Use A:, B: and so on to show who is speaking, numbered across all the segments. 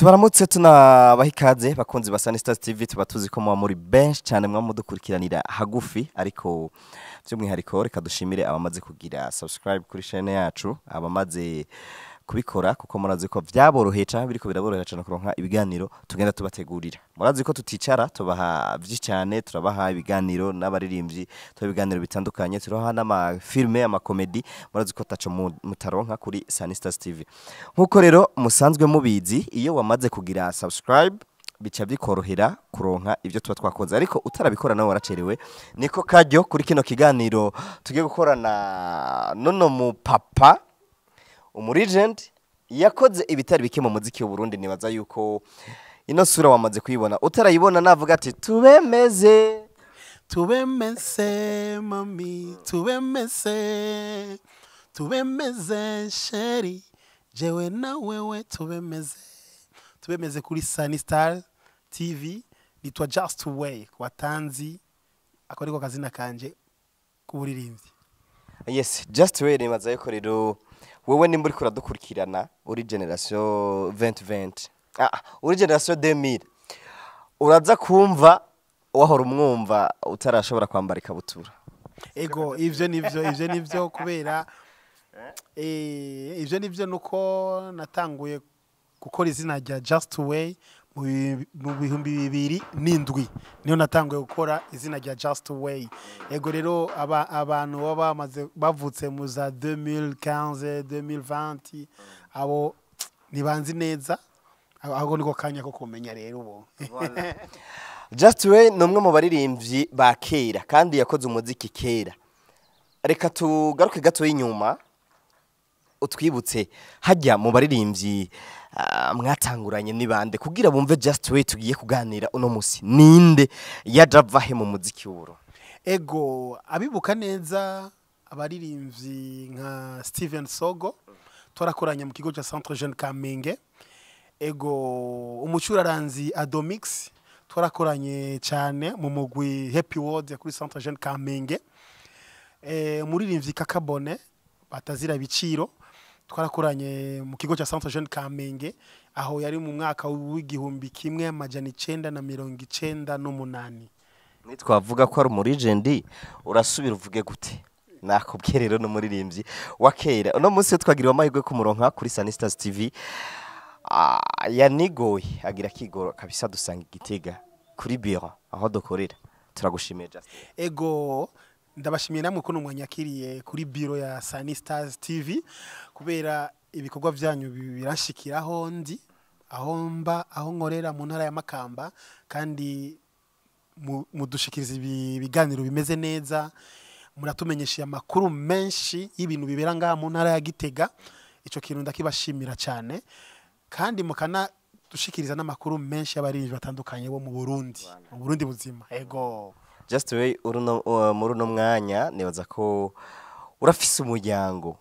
A: Tubaramutse tunabaha ikaze bakunzi ba Sanista TV tuba tuzi ko muba muri benshi cyane mwamudukurikiranira hagufi ariko by'umwihariko reka dushimire abamaze kugira subscribe kuri chaîne yacu abamaze kubikora kuko murazi ko byaboroheye cyane biriko biraborohera cyane kuronka ibiganiro tugenda tubategurira murazi ko tuticara tubaha cyane turabaha ibiganiro n'abaririmbyi ibiganiro bitandukanye turaha n'ama filme ama comedy murazi ko taco mutaronka kuri Sanista TV nkuko rero musanzwe mubizi iyo wamaze kugira subscribe bica bikorohera kuronka ivyo tuba twakoze ariko utarabikora nawe waracerewe niko kajyo kuri kino kiganiro tugiye gukorana nono mu papa umurimvyi yakoze ibitari bike mu muziki w'u Burundi nibaza yuko ino sura wamaze kuyibona utarayibona navuga ati tubemeze
B: mami tubemeze sheri jewe na wewe tubemeze kuri Sanista TV litwa Just Way watanzi akoriko kazina kanje kuburirimbyi.
A: Yes, Just Way nibaza yuko rero wewe nimba uri kuradukurikirana uri generation 2020 uri generation 2000 uraza kumva wahora umwumva utarashobora kwambara ikabutura
B: ego ivyo nivyo kubera ivyo nivyo nuko natanguye gukora izina rya Just Way mu 2007 niyo natanguye gukora izina rya Just Way ego rero abantu baba bavutse mu za 2015 2020 abo nibanzi neza aho niko kanya ko kumenya rero ubo
A: Just Way numwe mu baririmbyi ba kera kandi yakoze umuziki kera reka tugaruke gato y'inyuma utwibutse hajya mu baririmbyi mwatanguranye nibande kugira bumve Just Way tugiye kuganira uno musi ninde yajavahe mu muziki w'uro
B: ego abibuka neza abaririmbyi nka Steven Sogo twarakoranye mu kigo cya Centre Jeune Kamenge ego umucuraranzi Adomix twarakoranye cyane mu mugwi Happy World kuri Centre Jeune Kamenge umuririmbyi Kakabone batazira biciro twarakoranye mu kigo cya Centre Jeune Kamenge aho yari mu mwaka w'igihumbi kimwe amajana 998
A: nitwavuga ko ari umurimvyi urasubira uvuge gute nakubwiye rero n'umuririmbyi wakera uno munsi twagiriwe amahirwe ku muronka kuri Sanista TV yanigoye agira kigoro kabisa dusanga igitega kuri bureau aho dukorera turagushimiye Just
B: ego ndabashimiye namwe ko numwanyakiriye kuri bureau ya Sanista TV kubera ibikorwa byanyu birashikiraho ndi aho nkorera mu ntara ya Makamba kandi mudushikiriza ibiganiro bimeze neza muratumenyesha amakuru menshi y'ibintu bibera ngaha mu ntara ya Gitega ico kintu ndakibashimira cyane kandi mukana dushikiriza n'amakuru menshi y'abarinzi batandukanye bo mu Burundi buzima ego
A: Just Way muri no mwanya nibaza ko urafise umuryango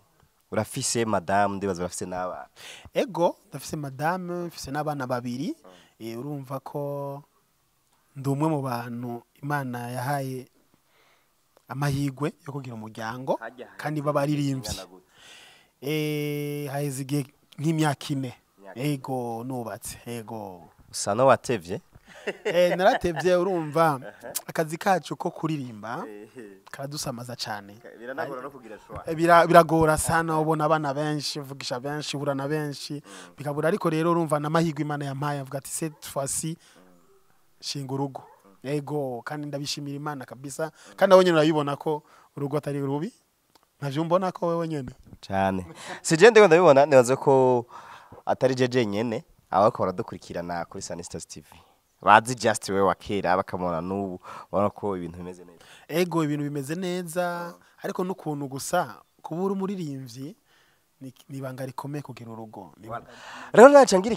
A: urafise madame ndibaza urafise n'abana
B: ego ndafise madame mfise n'abana babiri urumva ko ndumwe mu bantu Imana yahaye amahigwe yo kugira umuryango kandi babaririmbyi hayizigiye nk'imyaka 4 ego nubatse ego
A: usano watevye
B: naratevye urumva akazi kacu ko kuririmba karadusamaza cyane
A: biranagora no kugira shwa
B: biragora sana ubona abana benshi uvugisha benshi burana benshi bikabura ariko rero urumva namahigwe Imana yampaye avuga ati cette fois-ci shinga urugo ego kandi ndabishimira Imana kabisa kandi abonye urabibona ko urugo atari rubi navyo mbona ko wewe nyene
A: cyane sije ndiko ndabibona nibaze ko atari jeje nyene abakora dukurikirana kuri Sanista TV bazi Just Way wakera bakamona n'ubu ubona ko ibintu bimeze neza
B: ego ibintu bimeze neza ariko n'ukuntu gusa kubura umuririmbyi nibanga rikomeye kugira urugo
A: rero nacangira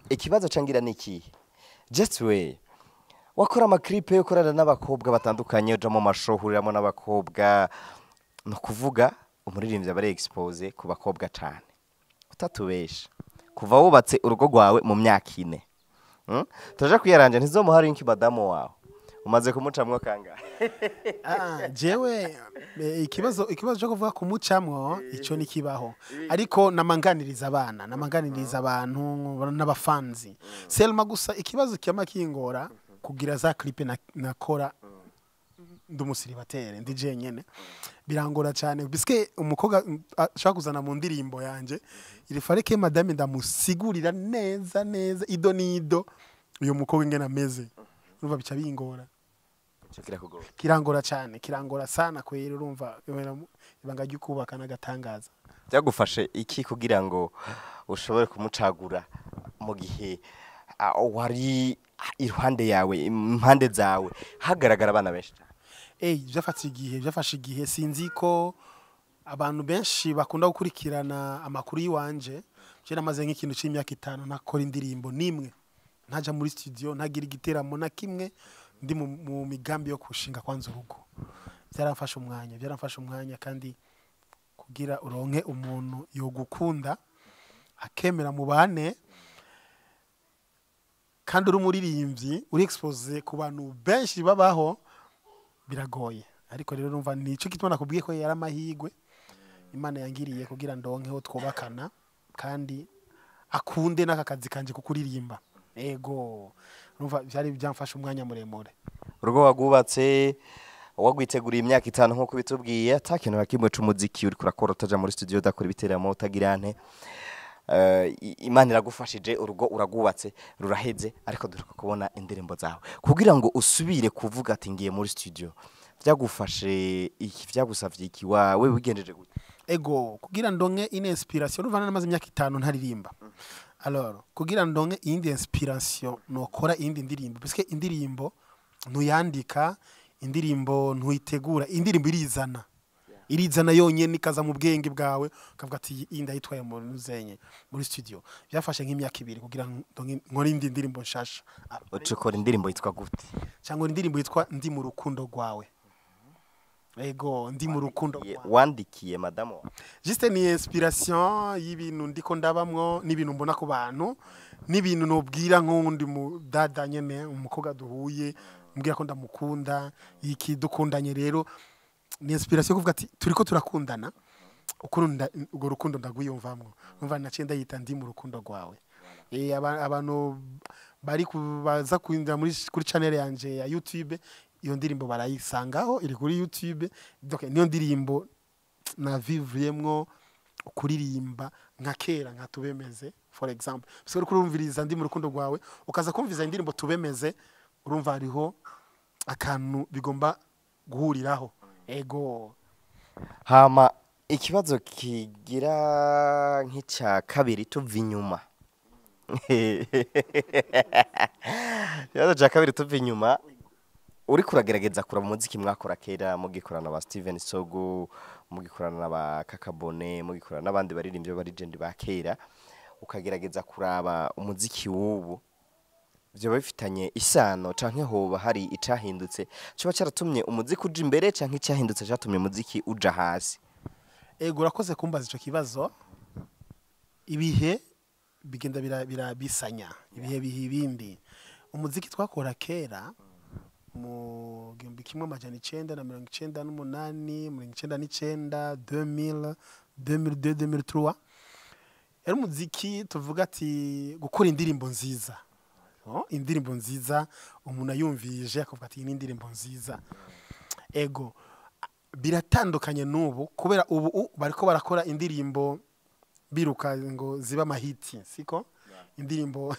A: ikibazo cangira niki Just Way wakora amaklipe yo korana n'abakobwa batandukanye uja mu mashohuriramo n'abakobwa no kuvuga umuririmbyi abare expose ku bakobwa cyane utatubesha kuva wubatse urugo rwawe mu myaka 4 turaje kwiyaranje ntizomuhari inki madamu wawe umaze kumucamwo kangahe
B: jewe ikibazo cyo kuvuga kumucamwo ico nikibaho ariko namanganiriza abana namanganiriza abantu n'abafanzi selma gusa ikibazo cyama kingora kugira za clip nakora ndumusiribatere ndi jenyene birangora cyane biske umukobwa ashaka kuzana mu ndirimbo yanje iri fareke madame ndamusigurira neza ido nido uyo mukobwa ingena ameze urumva bica bingora kirangora cyane kirangora sana kwera urumva ibanga ry'ukubaka n'agatangaza
A: byagufashe iki kugira ngo ushobore kumucagura mu gihe wari iruhande yawe impande zawe hagaragara abana benshi
B: byafashe igihe sinzi ko abantu benshi bakunda gukurikirana amakuru yiwanje je namaze nk'ikintu c'imyaka 5 nakora indirimbo nimwe ntaja muri studio ntagira igiteramo na kimwe ndi mu migambi yo kushinga kwanza urugo byaramfasha umwanya kandi kugira uronke umuntu yo gukunda akemera mu bane kandi uri umuririmbyi uri expose ku bantu benshi babaho biragoye ariko rero numva nico kitwa nakubwiye ko yari amahigwe Imana yangiriye kugira ndonkeho twubakana kandi akunde n'akakazi kanje kukuririmba ego numva byari byamfasha umwanya muremure
A: urugo wagubatse wagwiteguriye imyaka 5 nko kubitubwiye atakintu nakimwe c'umuziki uri kurakora utaja muri studio dakora ibiteramo utagirante Imana iragufashije urugo uragubatse ruraheze ariko duruka kubona indirimbo zawe kugira ngo usubire kuvuga ati ngiye muri studio byagufashe iki byagusavye iki wawe wigendeje gute
B: ego kugira ndonke ine inspiration ruvana namaze imyaka 5 ntaririmba alors kugira ndonke indi inspiration nokora indi ndirimbo parce que indirimbo ntuyandika indirimbo ntuyitegura indirimbo irizana yonyene ikaza mu bwenge bwawe ukavuga ati inda yitwaye mu nuzenye muri studio byafashe nk'imyaka 2 kugira nkora indi ndirimbo nshasha
A: ucukora indirimbo yitwa gute
B: cyangwa indirimbo yitwa ndi mu rukundo rwawe ego ndi mu rukundo
A: wandikiye madame
B: juste ni inspiration y'ibintu ndiko ndabamwo n'ibintu mbona ku bantu n'ibintu nobwira nk'undi mu dada nyene umukobwa duhuye mbwira ko ndamukunda iki dukundanye rero ni inspiration kuvuga ati turiko turakundana ukunda ugo rukundo ndagwiyumvamwo numva naciye ndayita ndi mu rukundo rwawe abantu bari kubaza kuindira kuri channel yanje ya YouTube iyo ndirimbo barayisangaho iri kuri YouTube donc niyo ndirimbo na vivremwo kuririmba nka kera nka tubemeze for example so kurumviriza ndi mu rukundo rwawe ukaza kumviza indirimbo tubemeze urumva hariho akantu bigomba guhuriraho ego
A: hama ikibazo kigira nk'icya kabiri tuva inyuma ikibazo cya kabiri tuva inyuma uri kuragerageza kuraba umuziki mwakora kera mugikorana ba Steven Sogo mugikorana ba Kakabone mugikorana n'abandi baririmbye ba legend ba kera ukagerageza kuraba umuziki w'ubu byo bifitanye isano canke hoba hari icahindutse cyo cyaratumye umuziki uja imbere canke icahindutse cyatumye umuziki uja hasi
B: ego urakoze kumbaza ico kibazo ibihe bigenda birabisanya ibihe bihibindi umuziki twakora kera mu 1998 mu 1999 2000 2002 2003 era umuziki tuvuga ati gukora indirimbo nziza indirimbo nziza umuntu ayumvije akavuga ati ni indirimbo nziza ego biratandukanye n'ubu kubera ubu bariko barakora indirimbo biruka ngo ziba mahiti siko indirimbo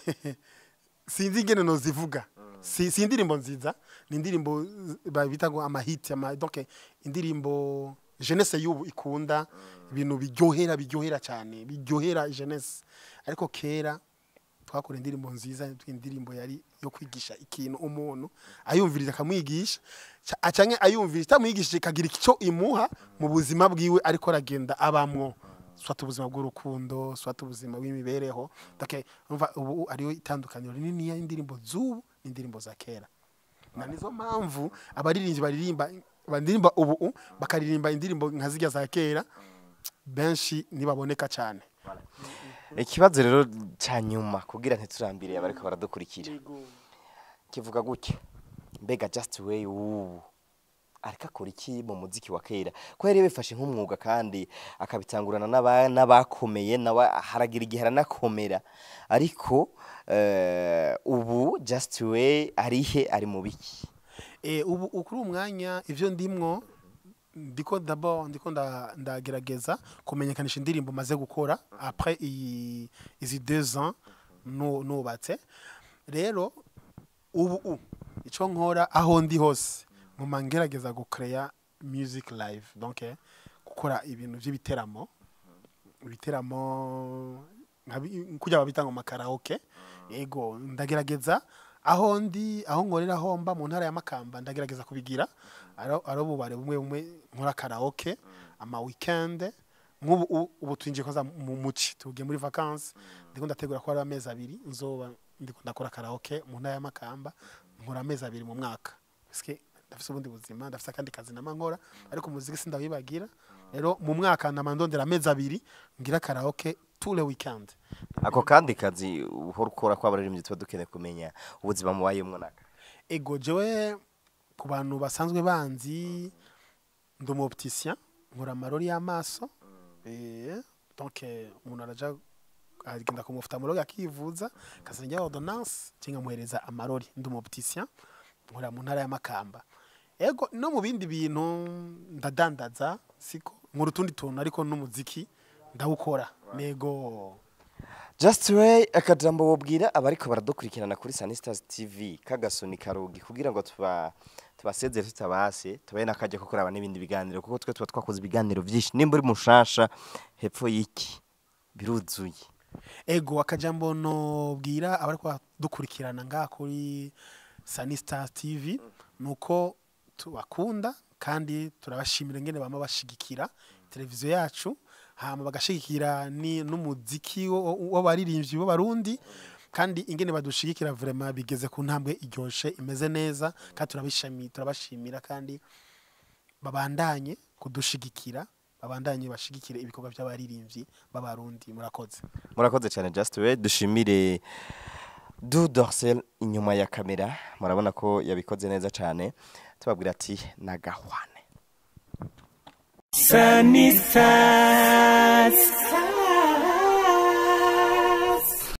B: sinzi ingene no zivuga si indirimbo nziza ni indirimbo babita ngo amahiti donc indirimbo jeunesse y'ubu ikunda ibintu biryohera cyane biryohera jeunesse ariko kera twakora indirimbo nziza indirimbo yari yo kwigisha ikintu umuntu ayumviriza akamwigisha acanke ayumviriza tamwigisha ikagira icyo imuha mu buzima bwiwe ariko aragenda abamwo swata ubuzima bw'urukundo swata ubuzima w'imibereho donc umva ubu ariyo itandukaniro rinini ya indirimbo z'ubu n'indirimbo za kera na nizo mpamvu abaririnzi baririmba ubu bakaririmba indirimbo nka zijya za kera benshi nibaboneka cyane
A: ikibazo rero cyanyuma kugira ntiturambire abariko baradukurikira kivuga gutya mbega just way ariko akora iki mu muziki wa kera ko yari bifashe nk'umwuga kandi akabitangurana n'abakomeye nawe haragira igihe aranakomera ariko ubu just way arihe ari mu biki
B: ubu kuri umwanya ivyo ndimwo ndiko ndagerageza kumenyekanisha indirimbo maze gukora après izi 2 ans nubatse rero ubu ico nkora aho ndi hose ngoma ngerageza gucrea music live donc gukora ibintu by'ibiteramo kujya babitanga mu karaoke ego ndagerageza aho nkorera homba mu ntara ya Makamba ndagerageza kubigira aro bubare bumwe nkora karaoke ama weekend ubu twinjiye koza mu muci tugiye muri vacances ndiko ndategura ko ari amezi 2 nzoba ndiko ndakora karaoke mu ntara ya Makamba nkora amezi 2 mu mwaka parce ndafise ubundi buzima ndafise kandi kazi namankora ariko muziki sindawibagira rero mu mwaka namandondera amezi 2 ngira karaoke tous les weekends
A: ako kandi kazi uhora ukora kwa baririmbyi tuba dukeneye kumenya ubuzima mubayemwo naka
B: ego jewe ku bantu basanzwe banzi ndumu opticien nkora amarori y'amaso donc umuntu araja agenda ku muftamologue akivuza kasanja ordonnance cinga muhereza amarori ndumu opticien nkora mu ntara ya Makamba ego no mu bindi bintu ndadandaza siko nkuru tundi tuntu ariko n'umuziki ndawukora nego
A: just way akajambo wobwira abariko baradukurikirana kuri Sanistars TV kagasoni karugi kugira ngo tubasezere tutabase tubaye nakaje ko kuraba n'ibindi biganiro kuko twe tuba twakoze ibiganiro byinshi nimba uri mushasha hepfo yiki biruzuye
B: ego akajambo no bwira abariko dukurikirana nga kuri Sanistars TV nuko tubakunda kandi turabashimira ngene bama bashigikira televiziyo yacu hama bagashigikira n'umuziki w'abaririmbyi b'abarundi kandi ingene badushigikira vraiment bigeze ku ntambwe iryoshe imeze neza kandi turabashimira kandi babandanye kudushigikira babandanye bashigikire ibikorwa by'abaririmbyi b'abarundi murakoze
A: cyane just way dushimire Du Dorsel inyuma ya kamera murabona ko yabikoze neza cyane tubabwira ati nagahwane Sanistars